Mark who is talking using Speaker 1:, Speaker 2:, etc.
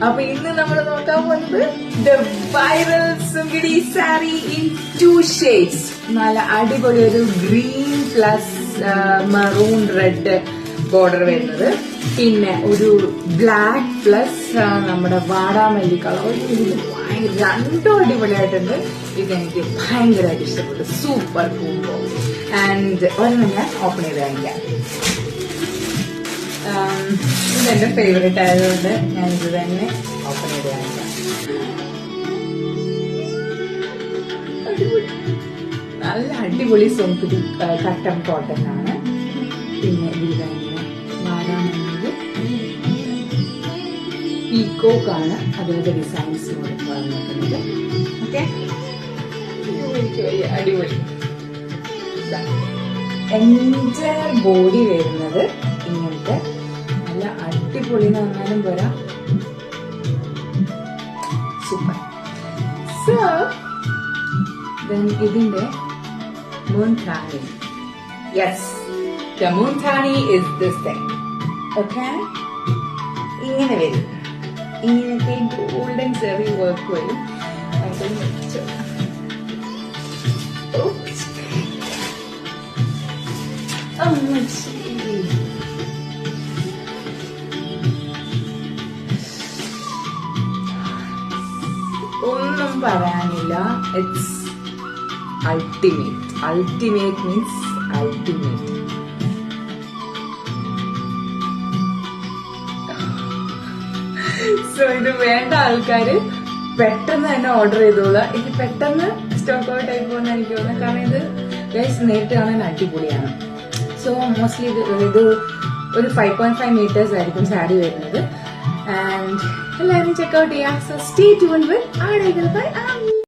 Speaker 1: അപ്പൊ ഇന്ന് നമ്മൾ നോക്കാൻ പോകുന്നത് the viral Sungudi sari in 2 shades. നല്ല അടിപൊളി ഒരു green plus maroon red border വരുന്നത്, പിന്നെ ഒരു ബ്ലാക്ക് പ്ലസ് നമ്മുടെ വാടാമല്ലി കളർ. രണ്ടും അടിപൊളിയായിട്ടുണ്ട്. ഇതെനിക്ക് ഭയങ്കരമായിട്ട് ഇഷ്ടപ്പെട്ടു. സൂപ്പർ കൂമ്പോ. ആൻഡ് ഒരെണ്ണം ഞാൻ ഓപ്പൺ ചെയ്ത് കാണിക്കാം. ഇതെന്റെ ഫേവറേറ്റ് ആയതുകൊണ്ട് ഞാനിത് തന്നെ ഓപ്പൺ ചെയ്ത് കാണിക്കാം. നല്ല അടിപൊളി സോംപുരി കട്ടൻ കോട്ടൺ ആണ്. പിന്നെ ഇത് ഇങ്ങനെ വാടാമല്ലി പീക്കോക്കാണ് അതിന്റെ ഡിസൈൻസ് വന്നിരിക്കുന്നത്. ഓക്കെ, അടിപൊളി. എൻറ്റയർ ബോഡി വരുന്നത് ഇങ്ങനത്തെ നല്ല അടിപൊളി എന്ന് പറഞ്ഞാലും പോരാ, സൂപ്പർ. സോ ഇതിന്റെ മുൻതാണി, yes, the munthani is this thing. Okay, ഇങ്ങനെ വരും. ഇങ്ങനത്തെ ഗോൾഡൻ സെറി വർക്ക് വരും. ഒന്നും പറയാനില്ല. It's ultimate. Ultimate means ultimate. So ഇത് വേണ്ട ആൾക്കാര് പെട്ടെന്ന് തന്നെ ഓർഡർ ചെയ്തോളാം. ഇത് പെട്ടെന്ന് സ്റ്റോക്ക് ഔട്ട് ആയി പോകുന്ന എനിക്ക് തോന്നുന്നു. കാരണം ഇത് ഗൈസ് നേരിട്ട് കാണാൻ അടിപൊളിയാണ്. സോ മോസ്റ്റ്ലി ഇത് ഒരു 5.5 meters ആയിരിക്കും സാരി വരുന്നത്. ആൻഡ് എല്ലാവരും ചെക്കൗട്ട് ചെയ്യാം. So stay tuned with Aadaigal by Ami.